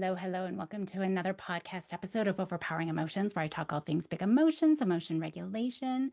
Hello, hello, and welcome to another podcast episode of Overpowering Emotions, where I talk all things big emotions, emotion regulation.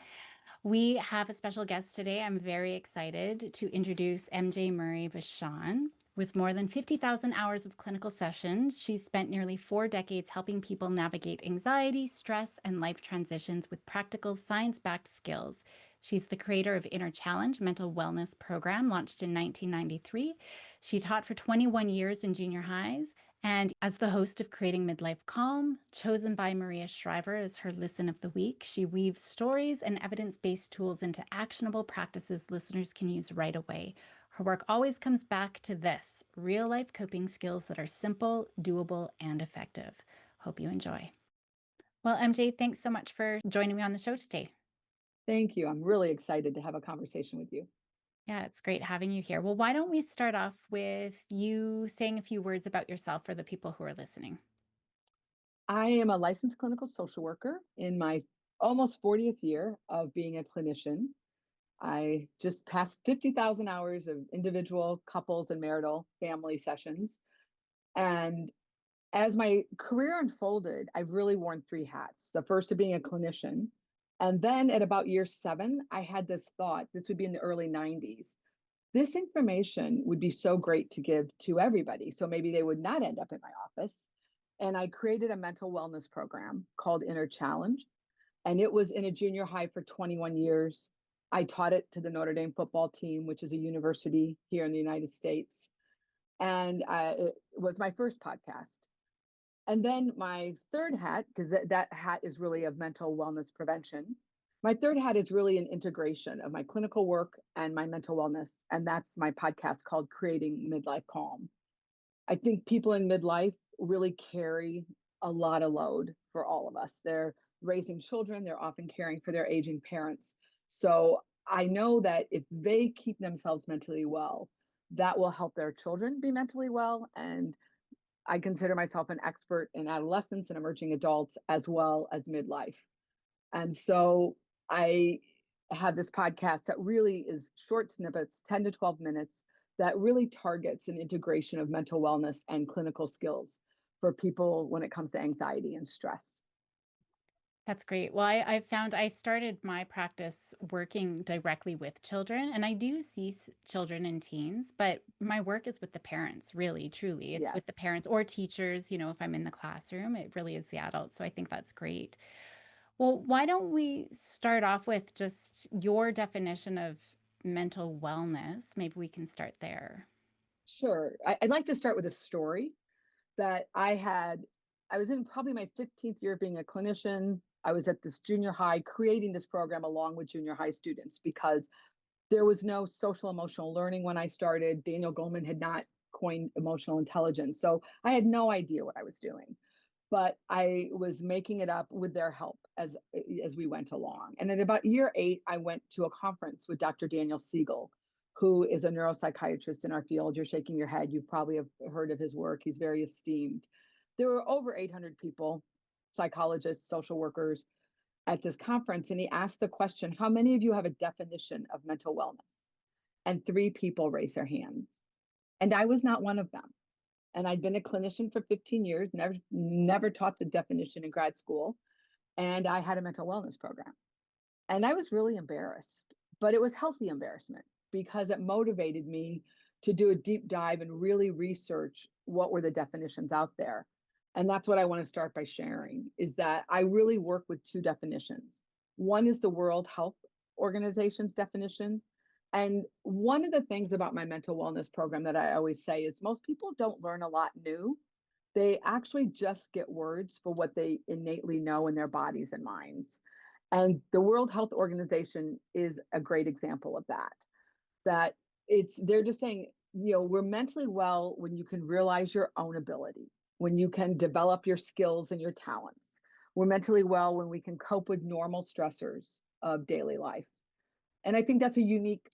We have a special guest today. I'm very excited to introduce MJ Murray Vachon. With more than 50,000 hours of clinical sessions, she's spent nearly 4 decades helping people navigate anxiety, stress, and life transitions with practical, science-backed skills. She's the creator of Inner Challenge mental wellness program, launched in 1993. She taught for 21 years in junior highs, and as the host of Creating Midlife Calm, chosen by Maria Shriver as her Listen of the Week, she weaves stories and evidence-based tools into actionable practices listeners can use right away. Her work always comes back to this: real-life coping skills that are simple, doable, and effective. Hope you enjoy. Well, MJ, thanks so much for joining me on the show today. Thank you. I'm really excited to have a conversation with you. Yeah, it's great having you here. Well, why don't we start off with you saying a few words about yourself for the people who are listening? I am a licensed clinical social worker in my almost 40th year of being a clinician. I just passed 50,000 hours of individual, couples, and marital family sessions. And as my career unfolded, I've really worn three hats. The first of being a clinician. And then at about year 7, I had this thought, this would be in the early 90s. This information would be so great to give to everybody. So maybe they would not end up in my office. And I created a mental wellness program called Inner Challenge. And it was in a junior high for 21 years. I taught it to the Notre Dame football team, which is a university here in the United States. And it was my first podcast. And then my third hat, because that hat is really of mental wellness prevention. My third hat is really an integration of my clinical work and my mental wellness. And that's my podcast called Creating Midlife Calm. I think people in midlife really carry a lot of load for all of us. They're raising children, they're often caring for their aging parents. So I know that if they keep themselves mentally well, that will help their children be mentally well. And I consider myself an expert in adolescents and emerging adults as well as midlife. And so I have this podcast that really is short snippets, 10 to 12 minutes, that really targets an integration of mental wellness and clinical skills for people when it comes to anxiety and stress. That's great. Well, I found I started my practice working directly with children, and I do see children and teens, but my work is with the parents, really, truly. It's with the Yes. parents or teachers, if I'm in the classroom, it really is the adults. So I think that's great. Well, why don't we start off with just your definition of mental wellness? Maybe we can start there. Sure. I'd like to start with a story that I had. I was in probably my 15th year of being a clinician. I was at this junior high creating this program along with junior high students because there was no social emotional learning when I started. Daniel Goleman had not coined emotional intelligence. So I had no idea what I was doing, but I was making it up with their help as we went along. And at about year 8, I went to a conference with Dr. Daniel Siegel, who is a neuropsychiatrist in our field. You're shaking your head. You probably have heard of his work. He's very esteemed. There were over 800 people, psychologists, social workers, at this conference, and he asked the question, how many of you have a definition of mental wellness? And 3 people raised their hands. And I was not one of them. And I'd been a clinician for 15 years, never taught the definition in grad school. And I had a mental wellness program. And I was really embarrassed, but it was healthy embarrassment because it motivated me to do a deep dive and really research what were the definitions out there. And that's what I want to start by sharing is that I really work with 2 definitions. One is the World Health Organization's definition. And one of the things about my mental wellness program that I always say is most people don't learn a lot new. They actually just get words for what they innately know in their bodies and minds. And the World Health Organization is a great example of that. That they're just saying, we're mentally well when you can realize your own ability, when you can develop your skills and your talents. We're mentally well when we can cope with normal stressors of daily life. And I think that's a unique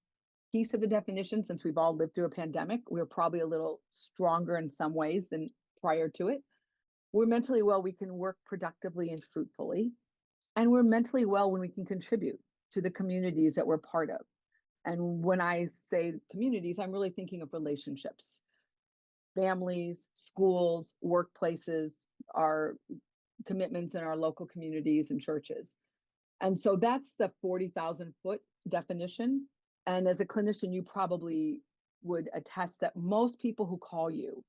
piece of the definition since we've all lived through a pandemic. We're probably a little stronger in some ways than prior to it. We're mentally well, we can work productively and fruitfully. And we're mentally well when we can contribute to the communities that we're part of. And when I say communities, I'm really thinking of relationships. families, schools, workplaces, our commitments in our local communities and churches. And so that's the 40,000-foot definition. And as a clinician, you probably would attest that most people who call you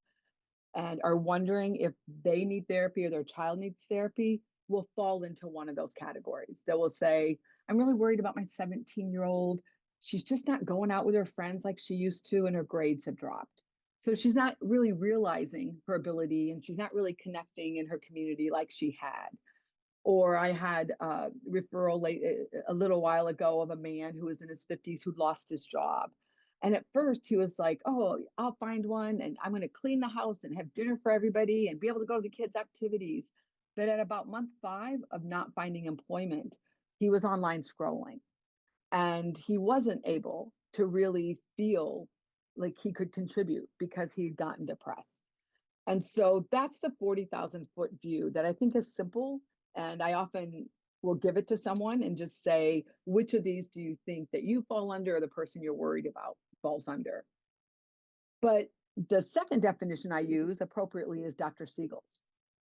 and are wondering if they need therapy or their child needs therapy will fall into one of those categories. They will say, I'm really worried about my 17-year-old. She's just not going out with her friends like she used to, and her grades have dropped. So she's not really realizing her ability, and she's not really connecting in her community like she had. Or I had a referral a little while ago of a man who was in his 50s who lost his job. And at first he was like, oh, I'll find one and I'm going to clean the house and have dinner for everybody and be able to go to the kids' activities. But at about month 5 of not finding employment, he was online scrolling and he wasn't able to really feel like he could contribute because he'd gotten depressed. And so that's the 40,000-foot view that I think is simple. And I often will give it to someone and just say, which of these do you think that you fall under or the person you're worried about falls under? But the second definition I use appropriately is Dr. Siegel's.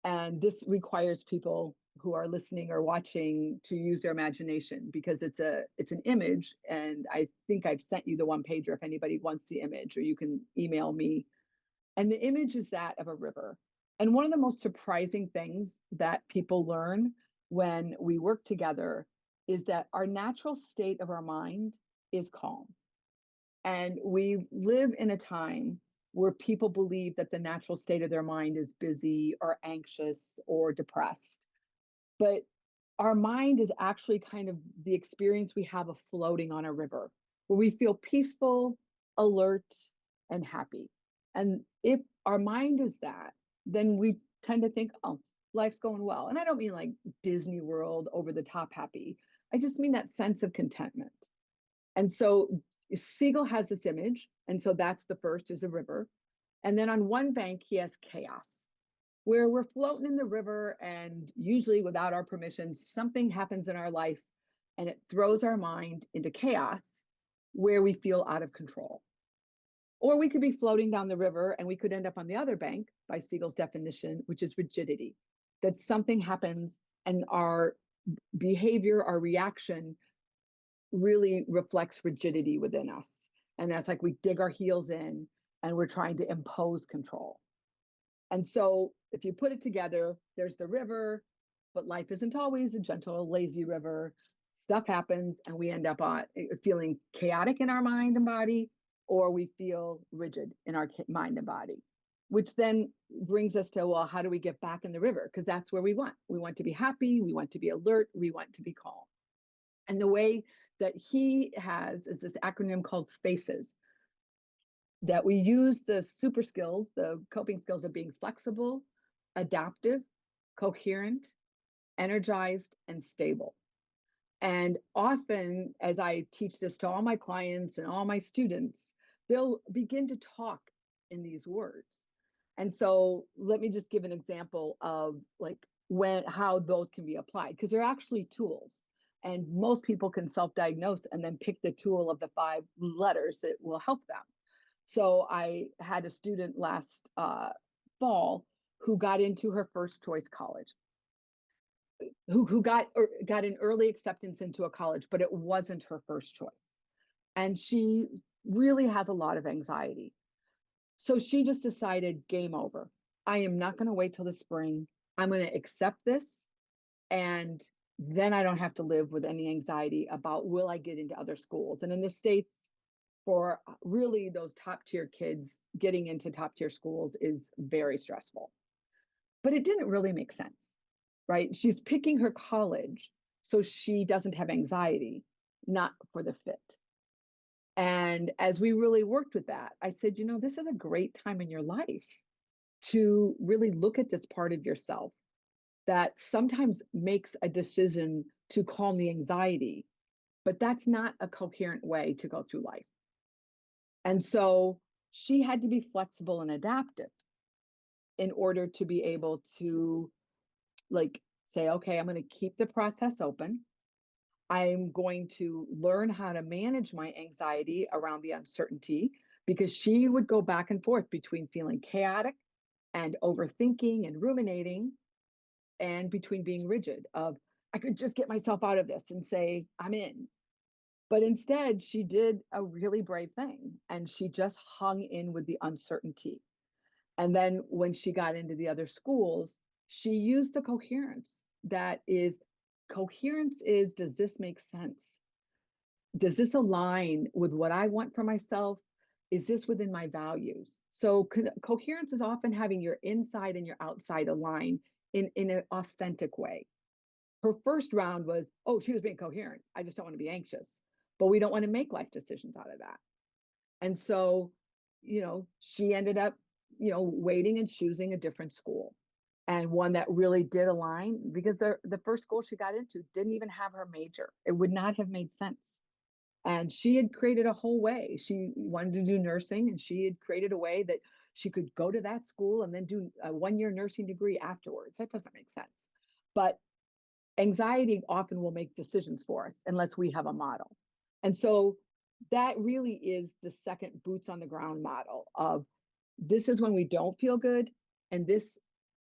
And this requires people who are listening or watching to use their imagination because it's an image. And I think I've sent you the one pager if anybody wants the image, or you can email me. And the image is that of a river. And one of the most surprising things that people learn when we work together is that our natural state of our mind is calm. And we live in a time where people believe that the natural state of their mind is busy or anxious or depressed. But our mind is actually kind of the experience we have of floating on a river, where we feel peaceful, alert, and happy. And if our mind is that, then we tend to think, oh, life's going well. And I don't mean like Disney World over the top happy. I just mean that sense of contentment. And so Siegel has this image. And so that's the first is a river. And then on one bank, he has chaos, where we're floating in the river and usually without our permission, something happens in our life and it throws our mind into chaos where we feel out of control. Or we could be floating down the river and we could end up on the other bank by Siegel's definition, which is rigidity, that something happens and our behavior, our reaction really reflects rigidity within us. And that's like we dig our heels in and we're trying to impose control. And so if you put it together, there's the river, but life isn't always a gentle, lazy river. Stuff happens and we end up feeling chaotic in our mind and body, or we feel rigid in our mind and body, which then brings us to, well, how do we get back in the river? Because that's where we want. We want to be happy. We want to be alert. We want to be calm. And the way that he has is this acronym called FACES, that we use the super skills, the coping skills of being flexible, adaptive, coherent, energized, and stable. And often, as I teach this to all my clients and all my students, they'll begin to talk in these words. And so let me just give an example of like how those can be applied, because they're actually tools. And most people can self-diagnose and then pick the tool of the 5 letters that will help them. So I had a student last fall who got into her first choice college, who got an early acceptance into a college, but it wasn't her first choice. And she really has a lot of anxiety. So she just decided, game over. I am not going to wait till the spring. I'm going to accept this. And then I don't have to live with any anxiety about will I get into other schools. And in the States, for really those top tier kids, getting into top tier schools is very stressful. But it didn't really make sense, right? She's picking her college so she doesn't have anxiety, not for the fit. And as we really worked with that, I said, this is a great time in your life to really look at this part of yourself that sometimes makes a decision to calm the anxiety, but that's not a coherent way to go through life. And so she had to be flexible and adaptive in order to be able to say, okay, I'm going to keep the process open. I'm going to learn how to manage my anxiety around the uncertainty, because she would go back and forth between feeling chaotic and overthinking and ruminating, and between being rigid of, I could just get myself out of this and say I'm in. But instead, she did a really brave thing, and she just hung in with the uncertainty. And then when she got into the other schools, she used the coherence that is, coherence is, does this make sense? Does this align with what I want for myself? Is this within my values? So coherence is often having your inside and your outside align in an authentic way. Her first round was, oh, she was being coherent. I just don't want to be anxious. But we don't want to make life decisions out of that. And so, she ended up, waiting and choosing a different school, and one that really did align, because the first school she got into didn't even have her major. It would not have made sense. And she had created a whole way. She wanted to do nursing, and she had created a way that she could go to that school and then do a 1-year nursing degree afterwards. That doesn't make sense. But anxiety often will make decisions for us unless we have a model. And so that really is the second boots on the ground model of, this is when we don't feel good, and this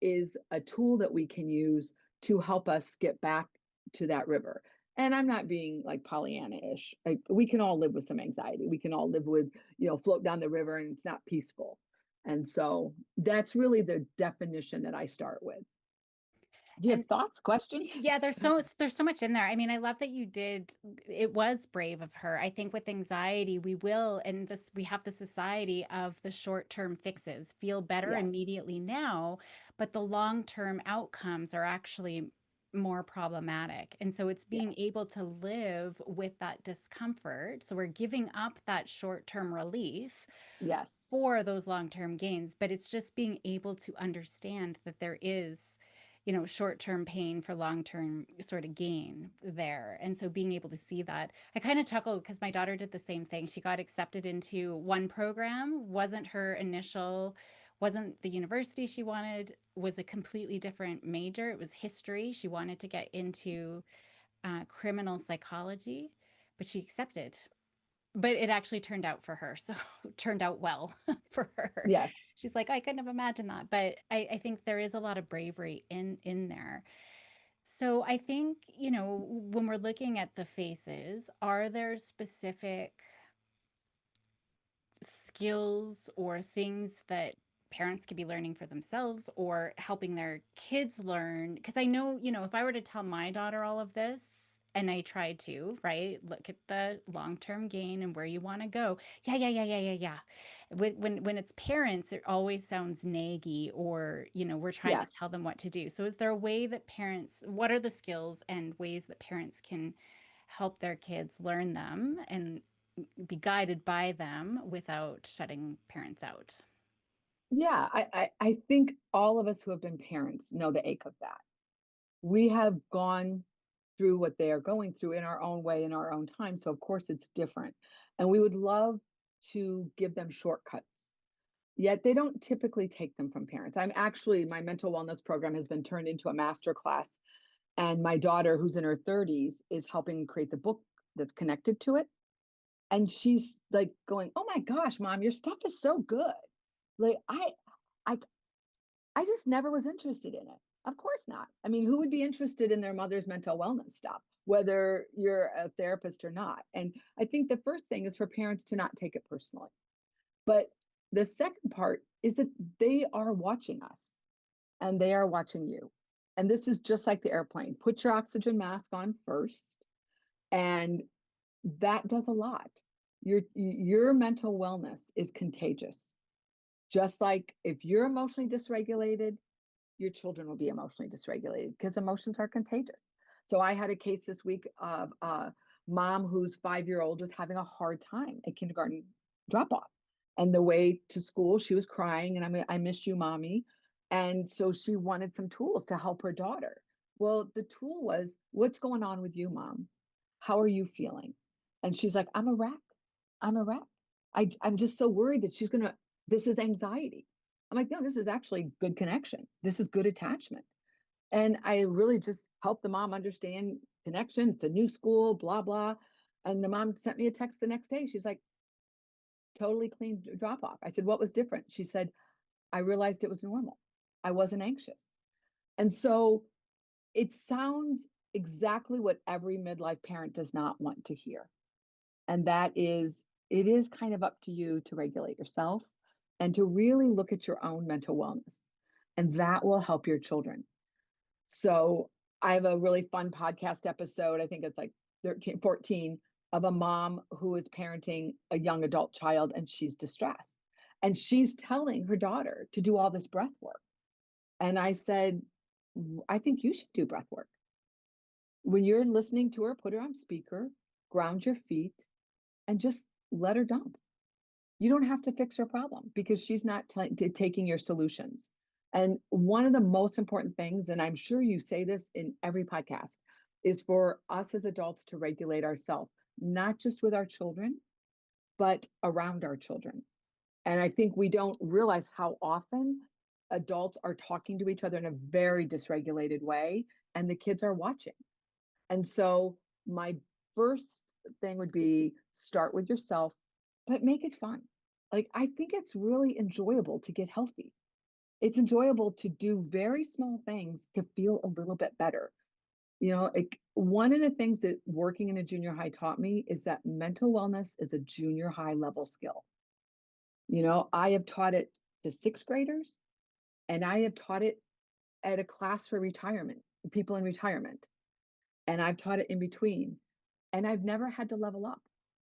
is a tool that we can use to help us get back to that river. And I'm not being like Pollyanna-ish. Like, we can all live with some anxiety. We can all live with, float down the river and it's not peaceful. And so that's really the definition that I start with. Do you have And thoughts, questions? yeah, there's so much in there. I mean, I love that you did. It was brave of her. I think with anxiety, we will, and this we have the society of the short-term fixes, feel better Yes. immediately now, but the long-term outcomes are actually more problematic. And so it's being Yes. able to live with that discomfort. So we're giving up that short-term relief Yes. for those long-term gains, but it's just being able to understand that there is, short-term pain for long-term sort of gain there. And so being able to see that, I kind of chuckle because my daughter did the same thing. She got accepted into one program, wasn't the university she wanted, was a completely different major. It was history. She wanted to get into criminal psychology, but she accepted, but it actually turned out for her. So it turned out well for her. Yes. She's like, I couldn't have imagined that. But I think there is a lot of bravery in there. So I think, when we're looking at the faces, are there specific skills or things that parents could be learning for themselves or helping their kids learn? Because I know, if I were to tell my daughter all of this, and I tried to, right? Look at the long-term gain and where you want to go. Yeah, yeah, yeah, yeah, yeah, yeah. When it's parents, it always sounds naggy, or, we're trying to tell Yes. them what to do. So is there a way that parents, what are the skills and ways that parents can help their kids learn them and be guided by them without shutting parents out? Yeah. I think all of us who have been parents know the ache of that. We have gone through what they are going through in our own way, in our own time. So, of course, it's different. And we would love to give them shortcuts, yet they don't typically take them from parents. My mental wellness program has been turned into a master class. And my daughter, who's in her 30s, is helping create the book that's connected to it. And she's like going, "Oh my gosh, mom, your stuff is so good. Like I I just never was interested in it." Of course not. I mean, who would be interested in their mother's mental wellness stuff, whether you're a therapist or not? And I think the first thing is for parents to not take it personally. But the second part is that they are watching us, and they are watching you. And this is just like the airplane. Put your oxygen mask on first, and that does a lot. Your mental wellness is contagious. Just like if you're emotionally dysregulated, your children will be emotionally dysregulated because emotions are contagious. So I had a case this week of a mom whose 5-year old was having a hard time at kindergarten drop off. And the way to school, she was crying, and I missed you, mommy. And so she wanted some tools to help her daughter. Well, the tool was, what's going on with you, mom? How are you feeling? And she's like, I'm a wreck. I'm a wreck. I'm just so worried that this is anxiety. I'm like, no, this is actually good connection. This is good attachment. And I really just helped the mom understand connection. It's a new school, blah, blah. And the mom sent me a text the next day. She's like, totally clean drop off. I said, what was different? She said, I realized it was normal. I wasn't anxious. And so it sounds exactly what every midlife parent does not want to hear. And that is, it is kind of up to you to regulate yourself and to really look at your own mental wellness. And that will help your children. So I have a really fun podcast episode. I think it's like 13, 14, of a mom who is parenting a young adult child and she's distressed. And she's telling her daughter to do all this breath work. And I said, I think you should do breath work. When you're listening to her, put her on speaker, ground your feet, and just let her dump. You don't have to fix her problem because she's not taking your solutions. And one of the most important things, and I'm sure you say this in every podcast, is for us as adults to regulate ourselves, not just with our children, but around our children. And I think we don't realize how often adults are talking to each other in a very dysregulated way, and the kids are watching. And so, my first thing would be start with yourself, but make it fun. Like, I think it's really enjoyable to get healthy. It's enjoyable to do very small things to feel a little bit better. Like one of the things that working in a junior high taught me is that mental wellness is a junior high level skill. I have taught it to sixth graders and I have taught it at a class for retirement, people in retirement. And I've taught it in between. And I've never had to level up.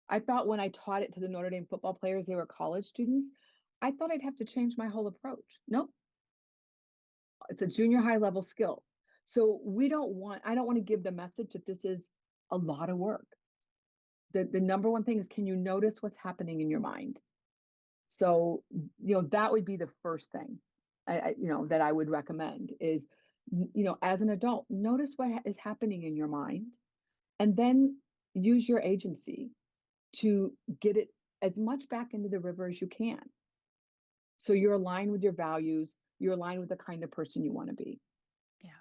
I thought when I taught it to the Notre Dame football players, they were college students, I thought I'd have to change my whole approach. Nope, it's a junior high level skill. So I don't want to give the message that this is a lot of work. The number one thing is, can you notice what's happening in your mind? So, that would be the first thing that I would recommend is, as an adult, notice what is happening in your mind and then use your agency to get it as much back into the river as you can. So you're aligned with your values, you're aligned with the kind of person you want to be. Yeah,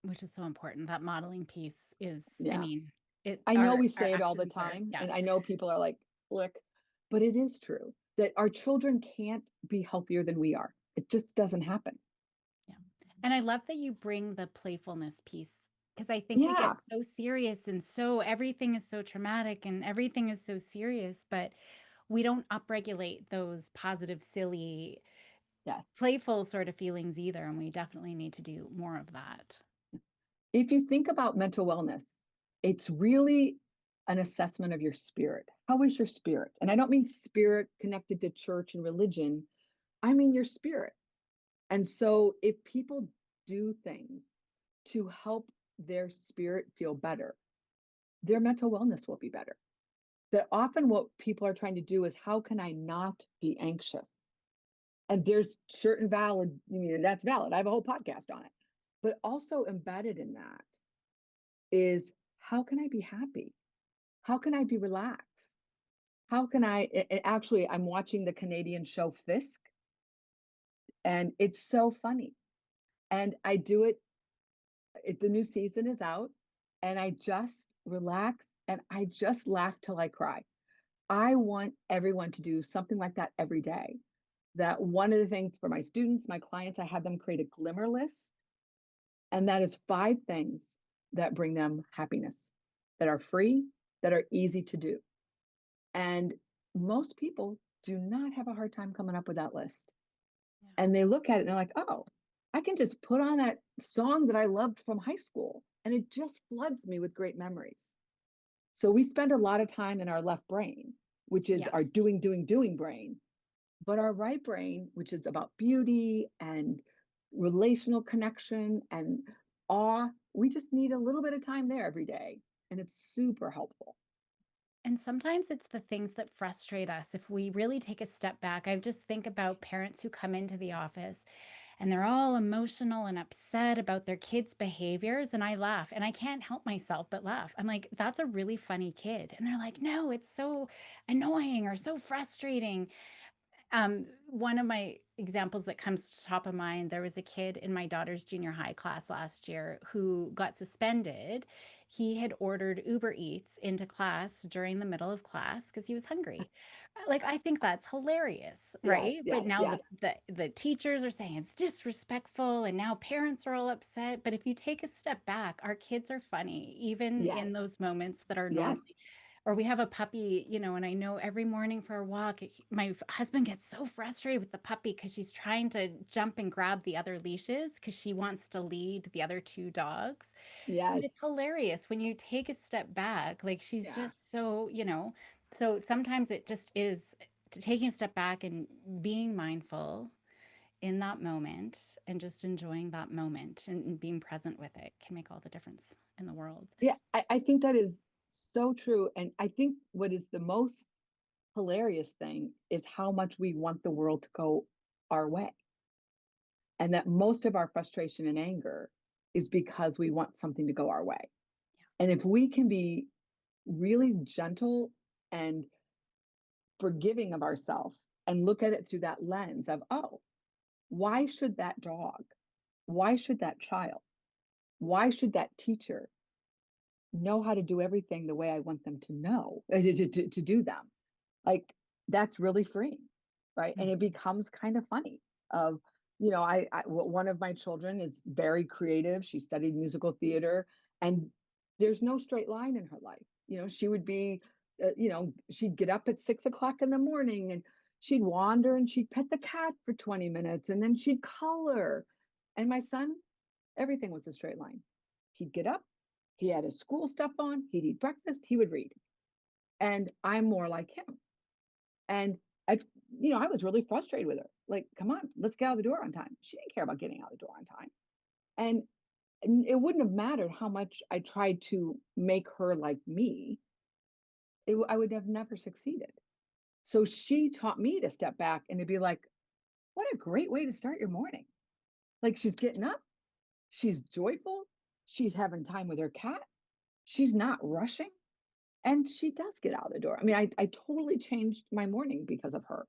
which is so important. That modeling piece is, I Yeah. mean, it I know our we our say it all the actions are, time, yeah. and I know people are like, look, but it is true that our children can't be healthier than we are. It just doesn't happen. Yeah. And I love that you bring the playfulness piece because I think we Yeah. get so serious and so everything is so traumatic and everything is so serious, but we don't upregulate those positive, silly, Yes. playful sort of feelings either. And we definitely need to do more of that. If you think about mental wellness, it's really an assessment of your spirit. How is your spirit? And I don't mean spirit connected to church and religion, I mean your spirit. And so if people do things to help their spirit feel better, their mental wellness will be better. That often what people are trying to do is, how can I not be anxious? And there's certain that's valid. I have a whole podcast on it. But also embedded in that is, how can I be happy? How can I be relaxed? How can actually, I'm watching the Canadian show Fisk, and it's so funny. And I do it, the new season is out, and I just relax and I just laugh till I cry. I want everyone to do something like that every day. That one of the things for my students, my clients, I have them create a glimmer list. And that is 5 things that bring them happiness, that are free, that are easy to do. And most people do not have a hard time coming up with that list. Yeah. And they look at it and they're like, oh, I can just put on that song that I loved from high school and it just floods me with great memories. So we spend a lot of time in our left brain, which is Yeah. our doing brain. But our right brain, which is about beauty and relational connection and awe, we just need a little bit of time there every day. And it's super helpful. And sometimes it's the things that frustrate us. If we really take a step back, I just think about parents who come into the office and they're all emotional and upset about their kids' behaviors. And I laugh and I can't help myself but laugh. I'm like, that's a really funny kid. And they're like, no, it's so annoying or so frustrating. One of my examples that comes to top of mind, there was a kid in my daughter's junior high class last year who got suspended he had ordered Uber Eats into class during the middle of class because he was hungry. Like, I think that's hilarious, Yes, right? But yes, now yes, the teachers are saying it's disrespectful, and now parents are all upset. But if you take a step back, our kids are funny, even in yes, those moments that are normally, yes, or we have a puppy, and I know every morning for a walk, my husband gets so frustrated with the puppy because she's trying to jump and grab the other leashes because she wants to lead the other two dogs. But it's yes, hilarious when you take a step back. Like, she's yeah. just so sometimes it just is taking a step back and being mindful in that moment and just enjoying that moment and being present with it can make all the difference in the world. Yeah, I think that is so true. And I think what is the most hilarious thing is how much we want the world to go our way. And that most of our frustration and anger is because we want something to go our way. And if we can be really gentle and forgiving of ourselves and look at it through that lens of, oh, why should that dog, why should that child, why should that teacher know how to do everything the way I want them to know to do them? Like, that's really freeing, right? And Mm. it becomes kind of funny. Of one of my children is very creative. She studied musical theater, and there's no straight line in her life. She would be, she'd get up at 6 o'clock in the morning, and she'd wander and she'd pet the cat for 20 minutes, and then she'd color. And my son, everything was a straight line. He'd get up, he had his school stuff on, he'd eat breakfast, he would read. And I'm more like him. And I, I was really frustrated with her. Like, come on, let's get out of the door on time. She didn't care about getting out of the door on time. And it wouldn't have mattered how much I tried to make her like me. I would have never succeeded. So she taught me to step back and to be like, what a great way to start your morning. Like, she's getting up, she's joyful, she's having time with her cat, she's not rushing, and she does get out of the door. I mean, I totally changed my morning because of her.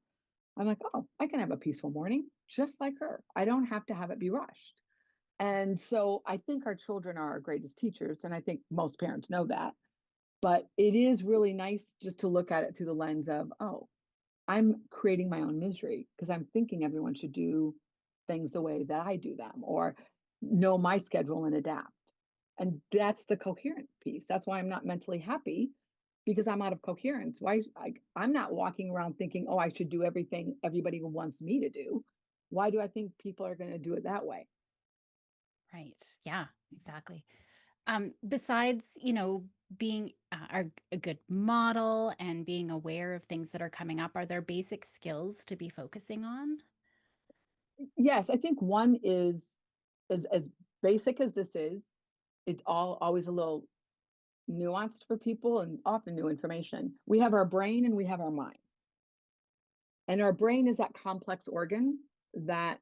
I'm like, oh, I can have a peaceful morning just like her. I don't have to have it be rushed. And so I think our children are our greatest teachers. And I think most parents know that. But it is really nice just to look at it through the lens of, oh, I'm creating my own misery because I'm thinking everyone should do things the way that I do them or know my schedule and adapt. And that's the coherent piece. That's why I'm not mentally happy because I'm out of coherence. Why I'm not walking around thinking, oh, I should do everything everybody wants me to do. Why do I think people are going to do it that way? Right. Yeah, exactly. Besides, being a good model and being aware of things that are coming up, are there basic skills to be focusing on? Yes, I think one is as basic as this is, it's all always a little nuanced for people and often new information. We have our brain and we have our mind. And our brain is that complex organ that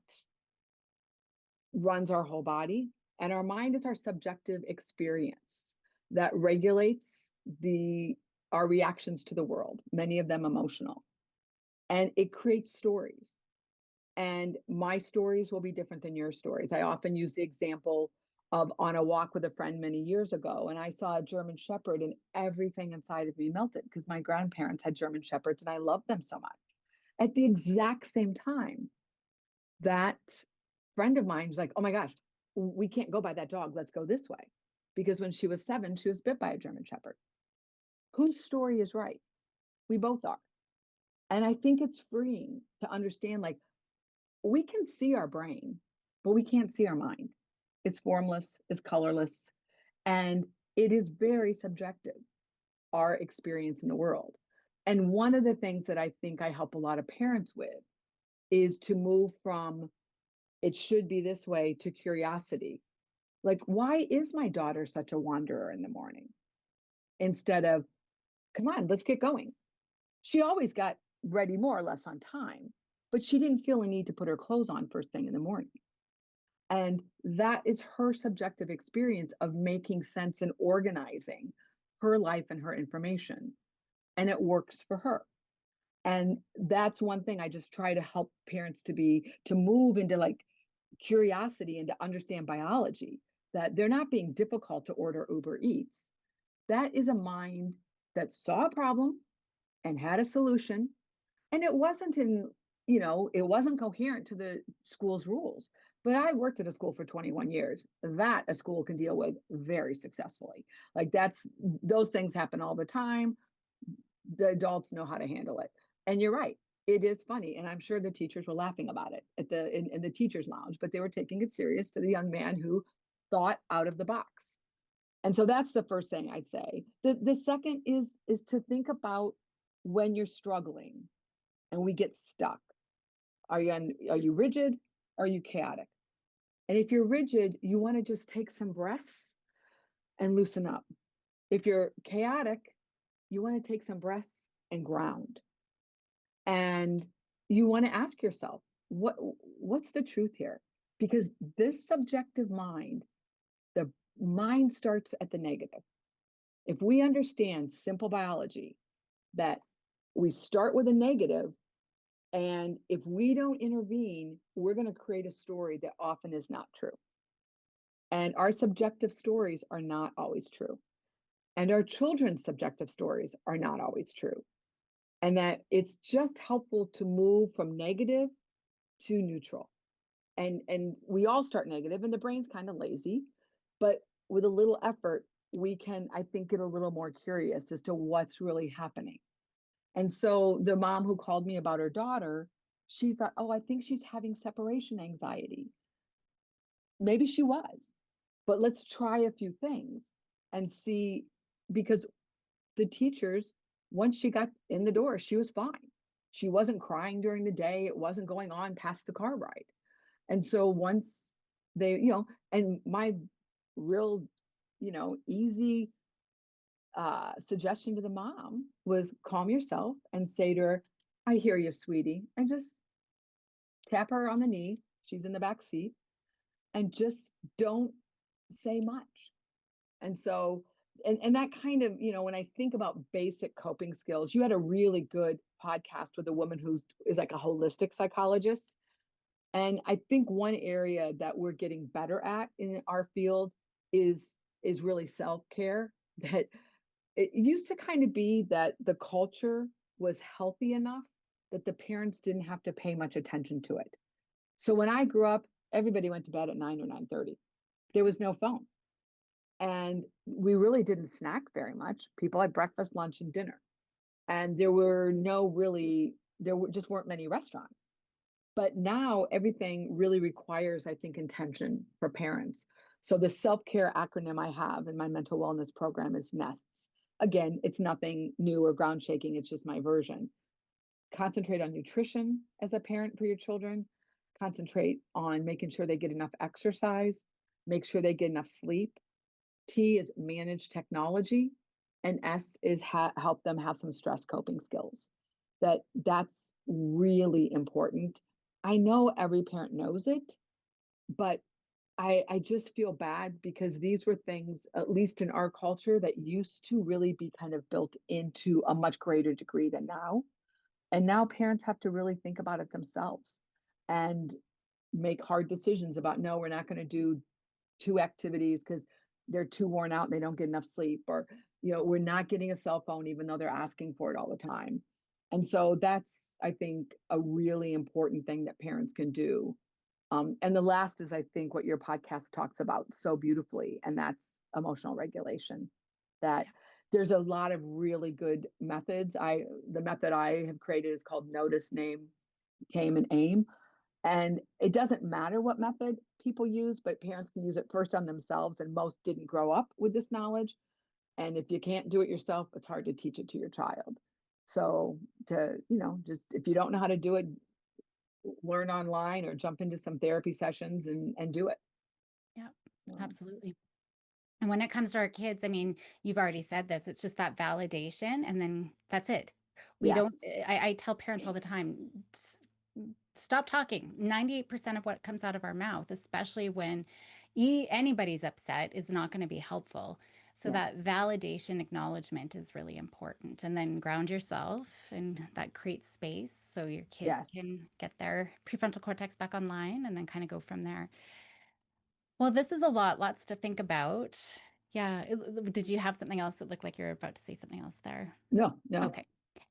runs our whole body. And our mind is our subjective experience that regulates our reactions to the world, many of them emotional. And it creates stories. And my stories will be different than your stories. I often use the example of on a walk with a friend many years ago, and I saw a German Shepherd, and everything inside of me melted because my grandparents had German Shepherds, and I loved them so much. At the exact same time, that friend of mine was like, "Oh my gosh, we can't go by that dog. Let's go this way," because when she was 7, she was bit by a German Shepherd. Whose story is right? We both are, and I think it's freeing to understand like we can see our brain, but we can't see our mind. It's formless, it's colorless, and it is very subjective, our experience in the world. And one of the things that I think I help a lot of parents with is to move from it should be this way to curiosity. Like, why is my daughter such a wanderer in the morning? Instead of, come on, let's get going. She always got ready more or less on time, but she didn't feel a need to put her clothes on first thing in the morning. And that is her subjective experience of making sense and organizing her life and her information. And it works for her. And that's one thing I just try to help parents to move into like curiosity and to understand biology. that they're not being difficult to order Uber Eats. That is a mind that saw a problem and had a solution. And it wasn't in, it wasn't coherent to the school's rules. But I worked at a school for 21 years. That a school can deal with very successfully. Like those things happen all the time. The adults know how to handle it. And you're right. It is funny. And I'm sure the teachers were laughing about it in the teachers lounge, but they were taking it serious to the young man who thought out of the box. And so that's the first thing I'd say. The second is to think about when you're struggling and we get stuck. Are you rigid? Or are you chaotic? And if you're rigid, you want to just take some breaths and loosen up. If you're chaotic, you want to take some breaths and ground. And you want to ask yourself, what's the truth here? Because this subjective mind, the mind starts at the negative. If we understand simple biology, that we start with a negative, and if we don't intervene, we're going to create a story that often is not true. And our subjective stories are not always true. And our children's subjective stories are not always true. And that it's just helpful to move from negative to neutral. And we all start negative and the brain's kind of lazy, but with a little effort, we can, I think, get a little more curious as to what's really happening. And so the mom who called me about her daughter, she thought, oh, I think she's having separation anxiety. Maybe she was, but let's try a few things and see, because the teachers, once she got in the door, she was fine. She wasn't crying during the day. It wasn't going on past the car ride. And so once they, and my real, easy suggestion to the mom was calm yourself and say to her, I hear you, sweetie, and just tap her on the knee. She's in the back seat, and just don't say much. And so, and that kind of, when I think about basic coping skills, you had a really good podcast with a woman who is like a holistic psychologist. And I think one area that we're getting better at in our field is really self-care. That it used to kind of be that the culture was healthy enough that the parents didn't have to pay much attention to it. So when I grew up, everybody went to bed at 9 or 9:30. There was no phone. And we really didn't snack very much. People had breakfast, lunch, and dinner. And there were just weren't many restaurants. But now everything really requires, I think, intention for parents. So the self-care acronym I have in my mental wellness program is NESTS. Again, it's nothing new or ground shaking, it's just my version. Concentrate on nutrition as a parent for your children. Concentrate on making sure they get enough exercise, make sure they get enough sleep. T is manage technology, and S is help them have some stress coping skills. That's really important. I know every parent knows it, but I just feel bad because these were things, at least in our culture, that used to really be kind of built into a much greater degree than now. And now parents have to really think about it themselves and make hard decisions about, no, we're not going to do two activities because they're too worn out and they don't get enough sleep, or we're not getting a cell phone even though they're asking for it all the time. And so that's, I think, a really important thing that parents can do. And the last is, I think, what your podcast talks about so beautifully, and that's emotional regulation. That Yeah. there's a lot of really good methods. The method I have created is called notice, name, tame, and aim. And it doesn't matter what method people use, but parents can use it first on themselves. And most didn't grow up with this knowledge. And if you can't do it yourself, it's hard to teach it to your child. So just if you don't know how to do it, learn online or jump into some therapy sessions and do it. Yeah, So absolutely. And when it comes to our kids, I mean, you've already said this, it's just that validation and then that's it. We don't, yes, I tell parents all the time, stop talking. 98% of what comes out of our mouth, especially when anybody's upset, is not going to be helpful. So that yes, validation acknowledgement is really important. And then ground yourself, and that creates space so your kids yes. can get their prefrontal cortex back online and then kind of go from there. Well, this is a lot, lots to think about. Yeah. Did you have something else that looked like you were about to say something else there? No, no. Okay.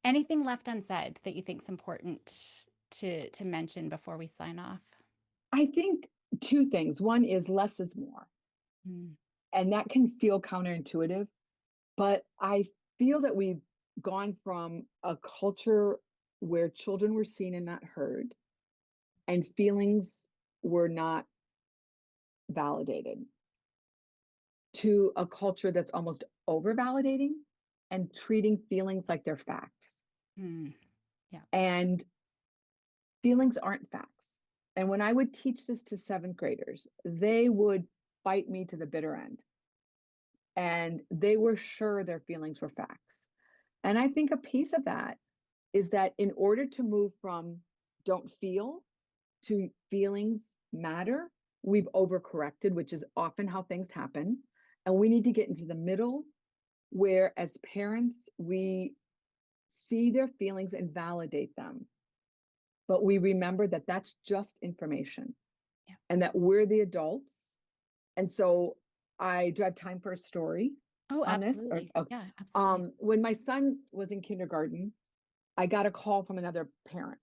Anything left unsaid that you think is important to mention before we sign off? I think two things. One is less is more, Mm, and that can feel counterintuitive, but I feel that we've gone from a culture where children were seen and not heard, and feelings were not validated, to a culture that's almost over validating and treating feelings like they're facts. mm, yeah. And feelings aren't facts. And when I would teach this to seventh graders, they would fight me to the bitter end. And they were sure their feelings were facts. And I think a piece of that is that in order to move from don't feel to feelings matter, we've overcorrected, which is often how things happen. And we need to get into the middle where, as parents, we see their feelings and validate them. But we remember that that's just information Yeah. and that we're the adults. And so do I have time for a story Oh, on this? Or, absolutely. Yeah, absolutely. when my son was in kindergarten, I got a call from another parent.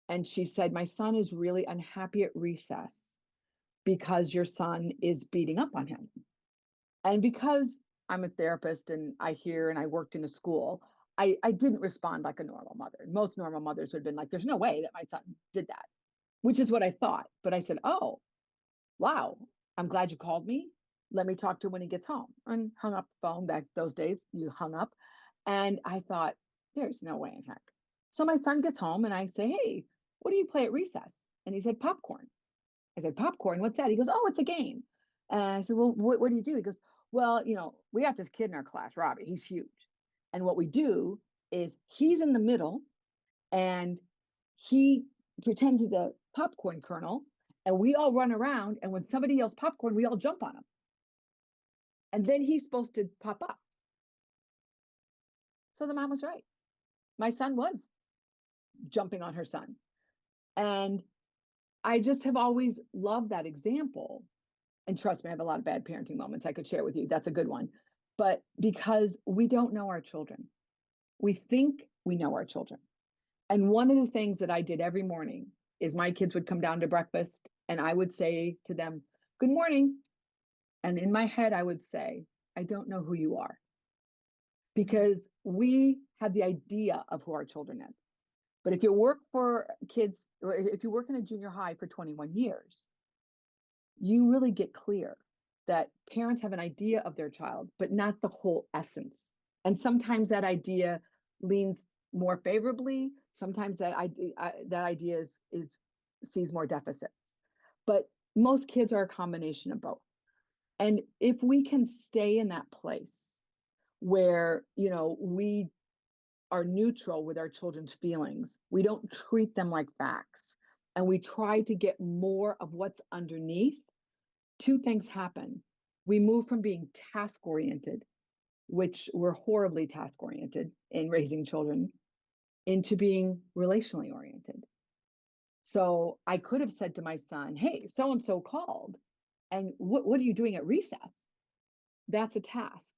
And she said, my son is really unhappy at recess because your son is beating up on him. And because I'm a therapist and I hear and I worked in a school, I didn't respond like a normal mother. Most normal mothers would have been like, there's no way that my son did that, which is what I thought. But I said, oh, wow, I'm glad you called me. Let me talk to him when he gets home. And hung up the phone. Back those days, you hung up. And I thought, there's no way in heck. So my son gets home and I say, hey, what do you play at recess? And he said, popcorn. I said, popcorn, what's that? He goes, oh, it's a game. And I said, well, what do you do? He goes, well, we got this kid in our class, Robbie. He's huge. And what we do is he's in the middle and he pretends he's a popcorn kernel and we all run around. And when somebody yells popcorn, we all jump on him. And then he's supposed to pop up. So the mom was right. My son was jumping on her son. And I just have always loved that example. And trust me, I have a lot of bad parenting moments I could share with you. That's a good one. But because we don't know our children, we think we know our children. And one of the things that I did every morning is my kids would come down to breakfast and I would say to them, good morning. And in my head, I would say, I don't know who you are. Because we have the idea of who our children is. But if you work for kids, or if you work in a junior high for 21 years, you really get clear that parents have an idea of their child, but not the whole essence. And sometimes that idea leans more favorably. Sometimes that idea is sees more deficits. But most kids are a combination of both. And if we can stay in that place where we are neutral with our children's feelings, we don't treat them like facts, and we try to get more of what's underneath, two things happen. We move from being task oriented, which we're horribly task oriented in raising children, into being relationally oriented. So I could have said to my son, hey, so and so called, and what are you doing at recess? That's a task.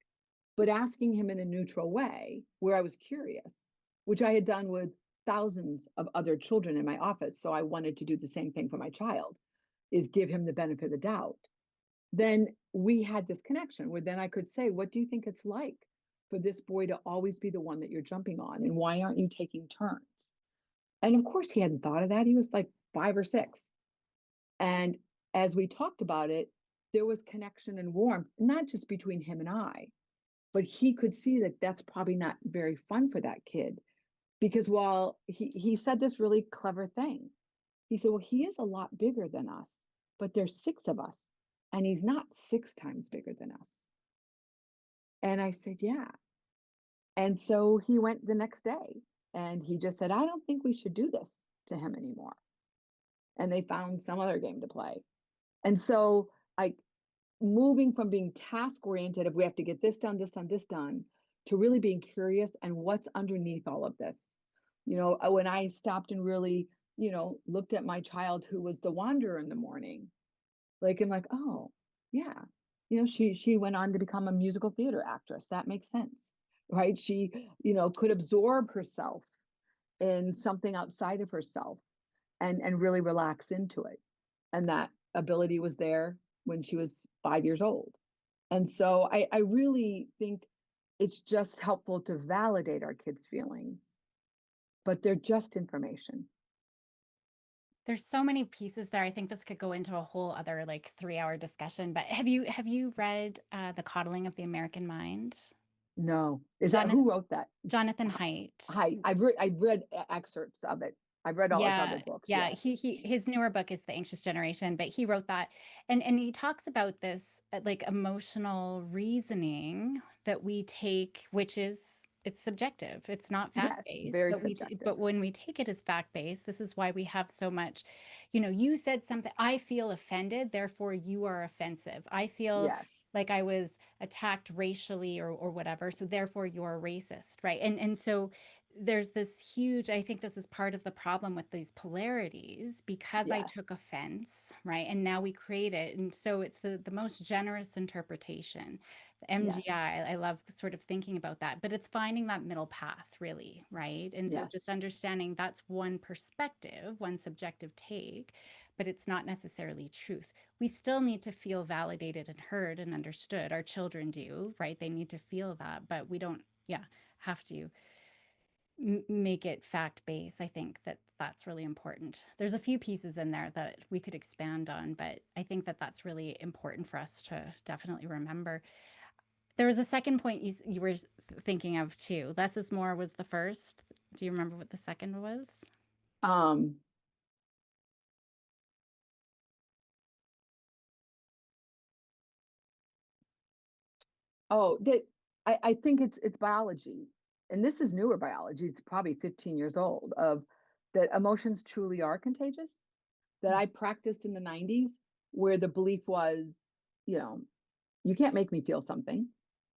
But asking him in a neutral way where I was curious, which I had done with thousands of other children in my office. So I wanted to do the same thing for my child, is give him the benefit of the doubt. Then we had this connection where then I could say, what do you think it's like for this boy to always be the one that you're jumping on? And why aren't you taking turns? And of course, he hadn't thought of that. He was like 5 or 6. And as we talked about it, there was connection and warmth, not just between him and I, but he could see that that's probably not very fun for that kid. Because while he said this really clever thing, he said, well, he is a lot bigger than us, but there's 6 of us, and he's not 6 times bigger than us. And I said, yeah. And so he went the next day and he just said, I don't think we should do this to him anymore. And they found some other game to play. And so I moving from being task oriented, if we have to get this done, this done, this done, to really being curious and what's underneath all of this. When I stopped and really, looked at my child who was the wanderer in the morning, Like, I'm like, oh, yeah. She went on to become a musical theater actress. That makes sense, right? She, could absorb herself in something outside of herself and really relax into it. And that ability was there when she was 5 years old. And so I really think it's just helpful to validate our kids' feelings, but they're just information. There's so many pieces there. I think this could go into a whole other like 3-hour discussion. But have you read The Coddling of the American Mind? No. Is that Jonathan who wrote that? Jonathan Haidt. Hi. I've read excerpts of it. I've read all his other Yeah, books. yeah. Yes. He his newer book is The Anxious Generation, but he wrote that, and he talks about this like emotional reasoning that we take, which is it's subjective. It's not Yes. fact-based, Very but subjective. when we take it as fact-based, this is why we have so much, you said something, I feel offended, therefore you are offensive. I feel Yes. like I was attacked racially or whatever, so therefore you're a racist, right? And so there's this huge, I think this is part of the problem with these polarities because I took Yes. offense, right? And now we create it. And so it's the most generous interpretation. The Yes. MGI, I love sort of thinking about that, but it's finding that middle path, really, right? And so just Yes. understanding that's one perspective, one subjective take, but it's not necessarily truth. We still need to feel validated and heard and understood. Our children do, right? They need to feel that, but we don't, yeah, have to make it fact based. I think that that's really important. There's a few pieces in there that we could expand on, but I think that that's really important for us to definitely remember. There was a second point you were thinking of too. Less is more was the first. Do you remember what the second was? Um, that I think it's biology, and this is newer biology. It's probably 15 years old, of that emotions truly are contagious, that I practiced in the 90s, where the belief was, you know, you can't make me feel something.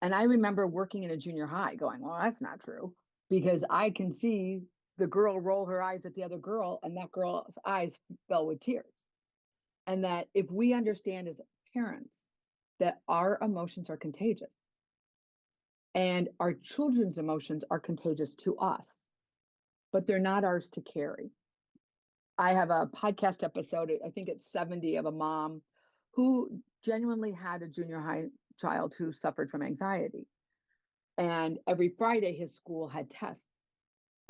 And I remember working in a junior high going, well, that's not true, because I can see the girl roll her eyes at the other girl, and that girl's eyes fell with tears. And that if we understand as parents that our emotions are contagious and our children's emotions are contagious to us, but they're not ours to carry. I have a podcast episode, I think it's 70, of a mom who genuinely had a junior high child who suffered from anxiety. And every Friday, his school had tests,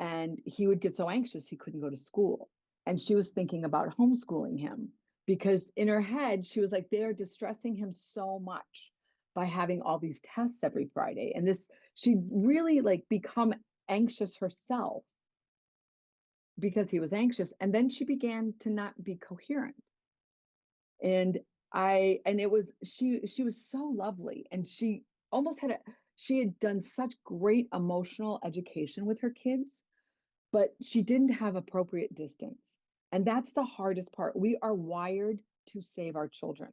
and he would get so anxious he couldn't go to school. And she was thinking about homeschooling him, because in her head, she was like, they're distressing him so much by having all these tests every Friday. And this, she really like become anxious herself because he was anxious. And then she began to not be coherent. And and it was, she was so lovely. And she almost she had done such great emotional education with her kids, but she didn't have appropriate distance. And that's the hardest part. We are wired to save our children,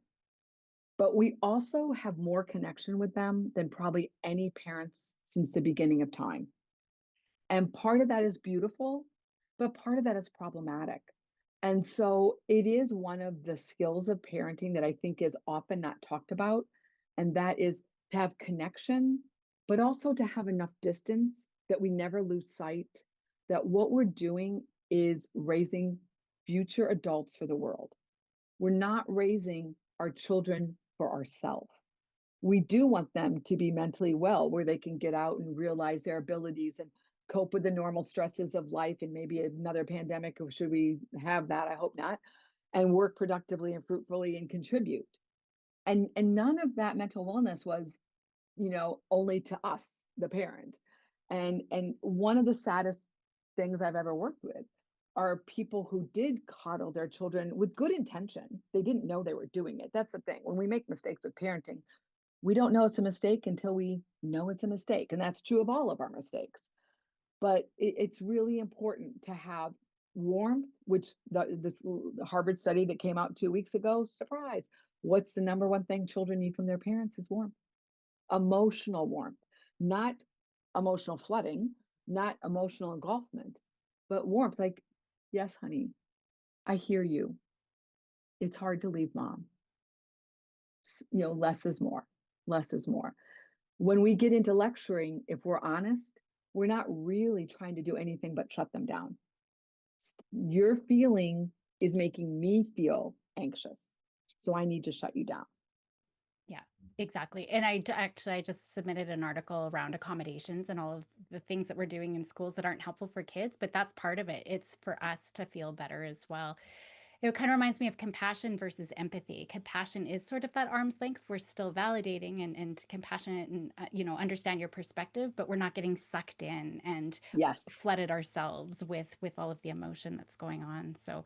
but we also have more connection with them than probably any parents since the beginning of time. And part of that is beautiful, but part of that is problematic. And so it is one of the skills of parenting that I think is often not talked about. And that is to have connection, but also to have enough distance that we never lose sight that what we're doing is raising future adults for the world. We're not raising our children for ourselves. We do want them to be mentally well, where they can get out and realize their abilities and cope with the normal stresses of life, and maybe another pandemic, or should we have that? I hope not. And work productively and fruitfully and contribute. And none of that mental wellness was, only to us, the parent. And one of the saddest things I've ever worked with are people who did coddle their children with good intention. They didn't know they were doing it. That's the thing. When we make mistakes with parenting, we don't know it's a mistake until we know it's a mistake. And that's true of all of our mistakes. But it's really important to have warmth, which this Harvard study that came out 2 weeks ago, surprise. What's the number one thing children need from their parents is warmth, emotional warmth, not emotional flooding, not emotional engulfment, but warmth. Like, yes, honey, I hear you. It's hard to leave mom. less is more. Less is more. When we get into lecturing, if we're honest, we're not really trying to do anything but shut them down. Your feeling is making me feel anxious, so I need to shut you down. Yeah, exactly. And I just submitted an article around accommodations and all of the things that we're doing in schools that aren't helpful for kids, but that's part of it. It's for us to feel better as well. It kind of reminds me of compassion versus empathy. Compassion is sort of that arm's length. We're still validating and compassionate and, understand your perspective, but we're not getting sucked in and Yes. flooded ourselves with all of the emotion that's going on. So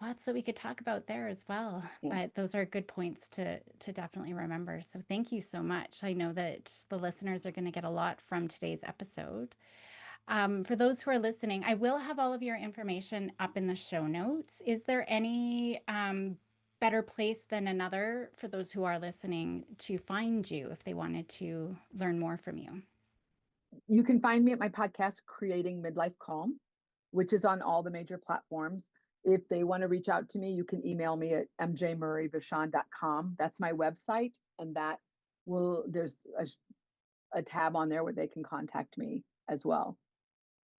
lots that we could talk about there as well, Yeah. but those are good points to definitely remember. So thank you so much. I know that the listeners are going to get a lot from today's episode. For those who are listening, I will have all of your information up in the show notes. Is there any better place than another for those who are listening to find you if they wanted to learn more from you? You can find me at my podcast, Creating Midlife Calm, which is on all the major platforms. If they want to reach out to me, you can email me at mjmurrayvachon.com. That's my website. And there's a tab on there where they can contact me as well.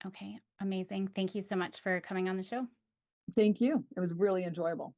Okay, amazing. Thank you so much for coming on the show. Thank you. It was really enjoyable.